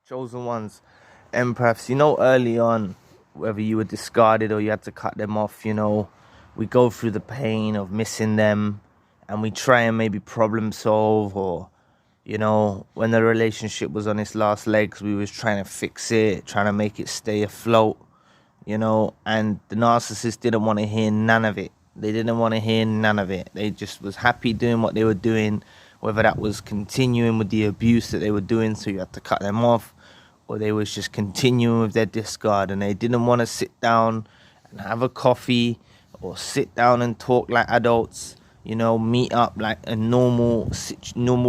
Chosen ones, empaths, early on, whether you were discarded or you had to cut them off, we go through the pain of missing them and we try and maybe problem solve, or, when the relationship was on its last legs, we was trying to fix it, trying to make it stay afloat, and the narcissist didn't want to hear none of it. They didn't want to hear none of it. They just was happy doing what they were doing, whether that was continuing with the abuse that they were doing, so you had to cut them off, or they was just continuing with their discard, and they didn't want to sit down and have a coffee or sit down and talk like adults, meet up like a normal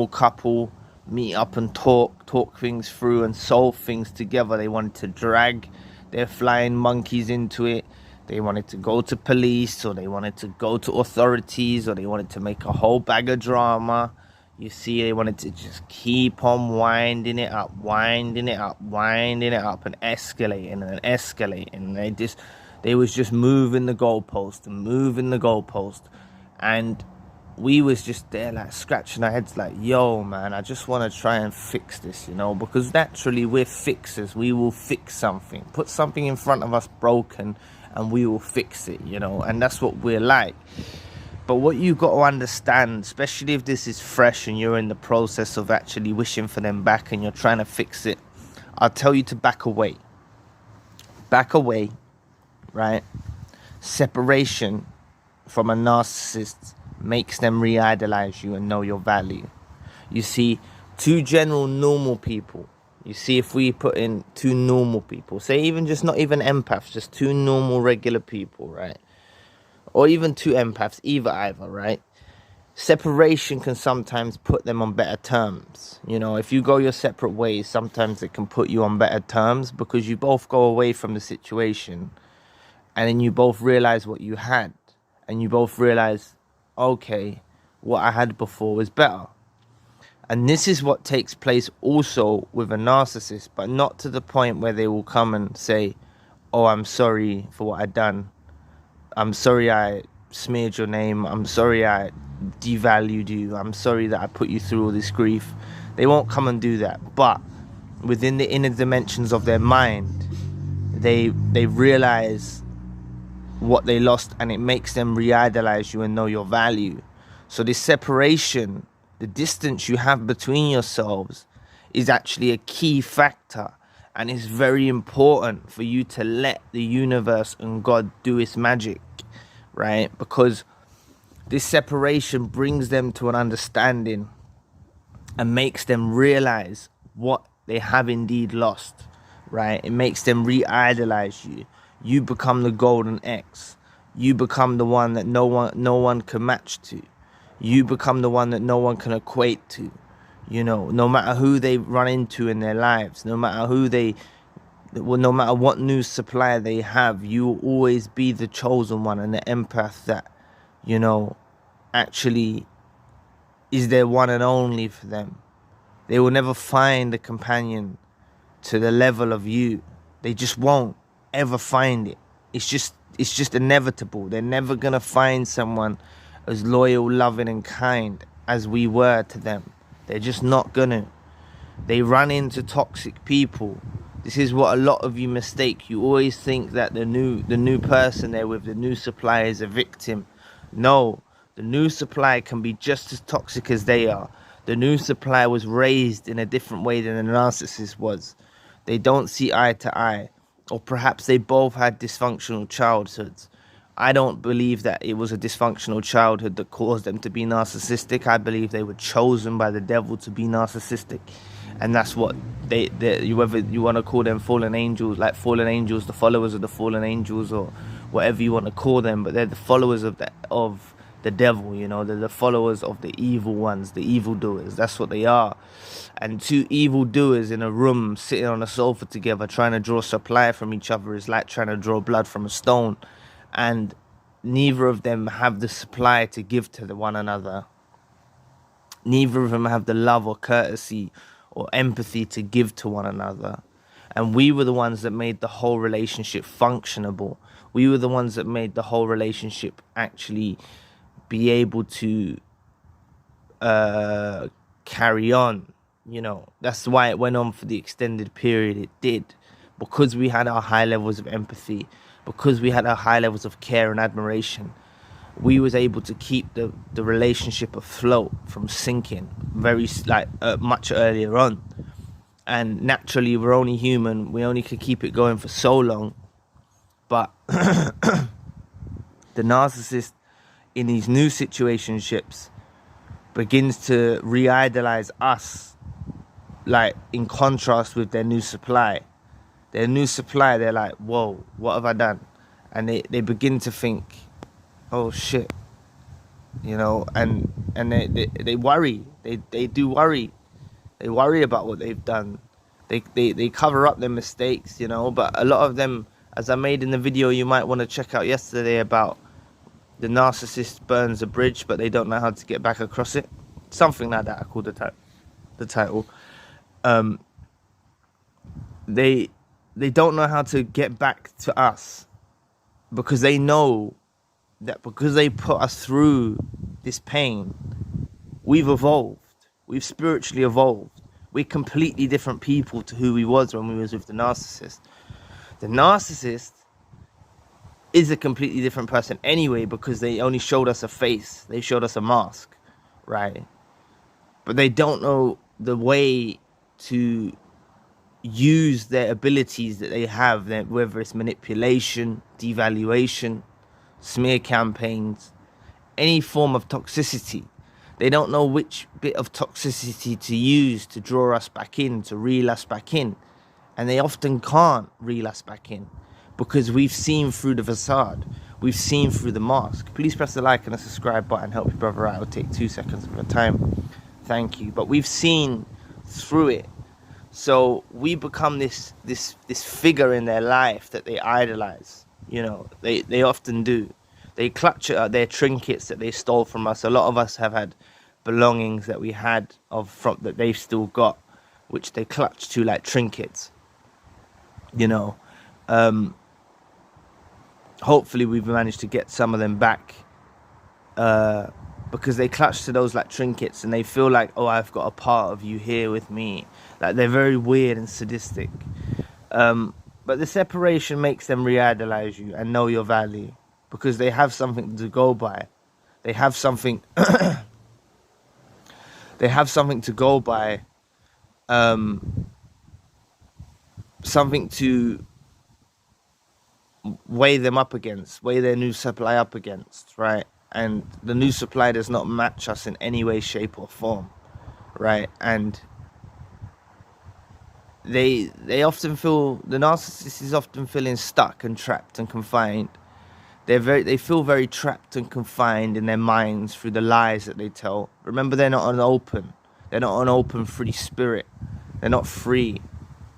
couple, meet up and talk things through and solve things together. They wanted to drag their flying monkeys into it. They wanted to go to police, or they wanted to go to authorities, or they wanted to make a whole bag of drama. You see, they wanted to just keep on winding it up, and escalating. And they was just moving the goalpost. And we was just there like scratching our heads like, yo, man, I just want to try and fix this, because naturally we're fixers. We will fix something. Put something in front of us broken and we will fix it, and that's what we're like. But what you got to understand, especially if this is fresh and you're in the process of actually wishing for them back and you're trying to fix it, I'll tell you to back away. Back away, right? Separation from a narcissist makes them re-idolize you and know your value. You see, two general normal people, if we put in two normal people, say even just not even empaths, just two normal regular people, right? Or even two empaths, either, right? Separation can sometimes put them on better terms. If you go your separate ways, sometimes it can put you on better terms, because you both go away from the situation and then you both realize what you had, and you both realize, okay, what I had before was better. And this is what takes place also with a narcissist, but not to the point where they will come and say, oh, I'm sorry for what I've done. I'm sorry I smeared your name. I'm sorry I devalued you. I'm sorry that I put you through all this grief. They won't come and do that. But within the inner dimensions of their mind, they realize what they lost, and it makes them re-idolize you and know your value. So this separation, the distance you have between yourselves, is actually a key factor. And it's very important for you to let the universe and God do its magic, right? Because this separation brings them to an understanding and makes them realize what they have indeed lost, right? It makes them re-idolize you. You become the golden X. You become the one that no one can match to. You become the one that no one can equate to. No matter who they run into in their lives, no matter no matter what new supplier they have, you will always be the chosen one and the empath that, actually is their one and only for them. They will never find a companion to the level of you. They just won't ever find it. It's just inevitable. They're never gonna find someone as loyal, loving, and kind as we were to them. They're just not gonna. They run into toxic people. This is what a lot of you mistake. You always think that the new person they're with, the new supplier, is a victim. No, the new supplier can be just as toxic as they are. The new supplier was raised in a different way than the narcissist was. They don't see eye to eye. Or perhaps they both had dysfunctional childhoods. I don't believe that it was a dysfunctional childhood that caused them to be narcissistic. I believe they were chosen by the devil to be narcissistic. And that's what whether you want to call them fallen angels, the followers of the fallen angels, or whatever you want to call them, but they're the followers of the devil, they're the followers of the evil ones, the evildoers. That's what they are. And two evildoers in a room sitting on a sofa together trying to draw supply from each other is like trying to draw blood from a stone. And neither of them have the supply to give to one another. Neither of them have the love or courtesy or empathy to give to one another. And we were the ones that made the whole relationship functionable. We were the ones that made the whole relationship actually be able to carry on. You know, that's why it went on for the extended period it did, because we had our high levels of empathy, because we had our high levels of care and admiration. We was able to keep the relationship afloat from sinking much earlier on. And naturally, we're only human. We only could keep it going for so long. But the narcissist in these new situationships begins to re-idolize us, like in contrast with their new supply. Their new supply, they're like, whoa, what have I done? And they begin to think, oh shit, you know, and they worry. They do worry. They worry about what they've done. They cover up their mistakes, you know. But a lot of them, as I made in the video you might want to check out yesterday about the narcissist burns a bridge, but they don't know how to get back across it. Something like that. I called the title. They don't know how to get back to us, because they know that because they put us through this pain, we've evolved. We've spiritually evolved. We're completely different people to who we was when we was with the narcissist. The narcissist is a completely different person anyway, because they only showed us a face. They showed us a mask, right? But they don't know the way to use their abilities that they have, whether it's manipulation, devaluation, smear campaigns, any form of toxicity. They don't know which bit of toxicity to use to draw us back in, to reel us back in. And they often can't reel us back in, because we've seen through the facade. We've seen through the mask. Please press the like and the subscribe button. Help your brother out. It'll take 2 seconds of your time. Thank you. But we've seen through it. So we become this figure in their life that they idolize. You know, they often do. They clutch at their trinkets that they stole from us. A lot of us have had belongings that we had that they've still got, which they clutch to like trinkets. You know, hopefully we've managed to get some of them back, because they clutch to those like trinkets, and they feel like, oh, I've got a part of you here with me. Like, they're very weird and sadistic. But the separation makes them re-idolize you and know your value, because they have something to go by. They have something. They have something to go by. Something to weigh them up against, weigh their new supply up against, right? And the new supply does not match us in any way, shape, or form, right? And they often feel, the narcissist is often feeling stuck and trapped and confined. They feel very trapped and confined in their minds through the lies that they tell. Remember, they're not an open free spirit. They're not free.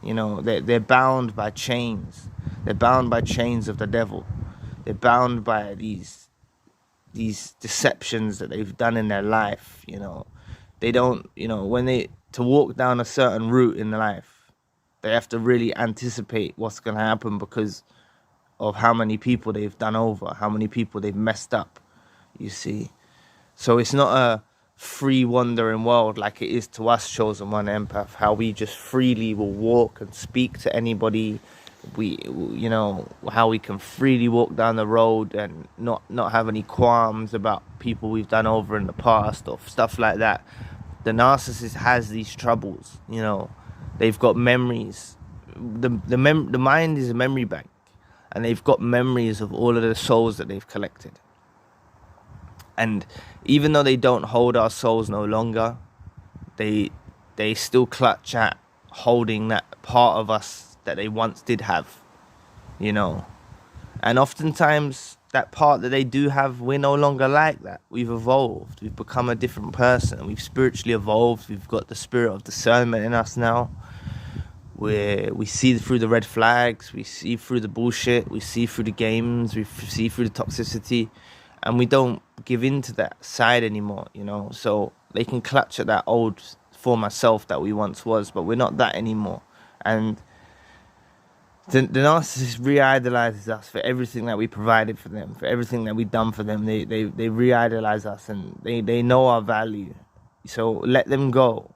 You know, they're bound by chains. They're bound by chains of the devil. They're bound by these deceptions that they've done in their life. You know, they don't, you know, to walk down a certain route in life, they have to really anticipate what's going to happen, because of how many people they've done over, how many people they've messed up, you see. So it's not a free wandering world like it is to us, Chosen One Empath, how we just freely will walk and speak to anybody. You know, how we can freely walk down the road and not have any qualms about people we've done over in the past or stuff like that. The narcissist has these troubles, you know. They've got memories. The mind is a memory bank, and they've got memories of all of the souls that they've collected. And even though they don't hold our souls no longer, they still clutch at holding that part of us that they once did have, you know. And oftentimes that part that they do have, we're no longer like that. We've evolved. We've become a different person. We've spiritually evolved. We've got the spirit of discernment in us now, where we see through the red flags, we see through the bullshit, we see through the games, we see through the toxicity, and we don't give in to that side anymore, you know. So they can clutch at that old former self that we once was, but we're not that anymore. And the narcissist re-idolizes us for everything that we provided for them, for everything that we've done for them. They re-idolize us, and they know our value. So let them go.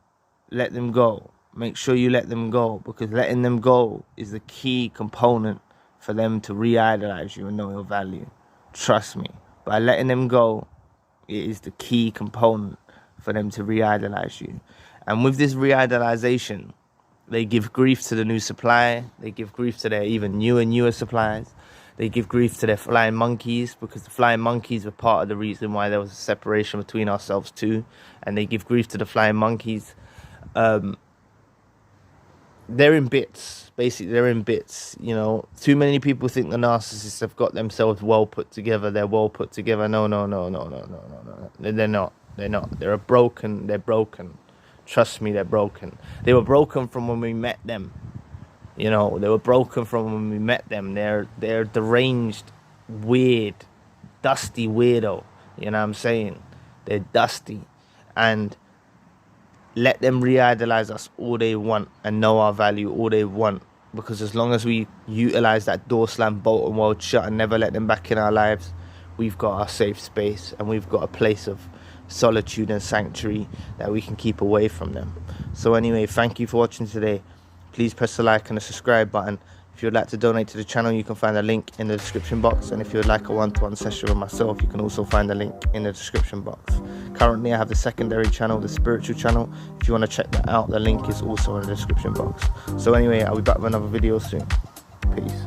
let them go. Make sure you let them go, because letting them go is the key component for them to re-idolize you and know your value. Trust me. By letting them go, it is the key component for them to re-idolize you. And with this re-idolization, they give grief to the new supply. They give grief to their even newer suppliers. They give grief to their flying monkeys, because the flying monkeys were part of the reason why there was a separation between ourselves too. And they give grief to the flying monkeys. They're in bits. Basically, they're in bits. You know, too many people think the narcissists have got themselves well put together. They're well put together. No. They're not. They're not. They're broken. They're broken. Trust me, they're broken. They were broken from when we met them. You know, they were broken from when we met them. They're deranged, weird, dusty weirdo. You know what I'm saying? They're dusty. And let them re-idolize us all they want and know our value all they want. Because as long as we utilize that door slam, bolt and weld shut and never let them back in our lives, we've got our safe space and we've got a place of solitude and sanctuary that we can keep away from them. So anyway, thank you for watching today. Please press the like and the subscribe button. If you would like to donate to the channel, you can find a link in the description box. And if you would like a one-to-one session with myself, you can also find a link in the description box. Currently, I have the secondary channel, the spiritual channel. If you want to check that out, the link is also in the description box. So anyway, I'll be back with another video soon. Peace.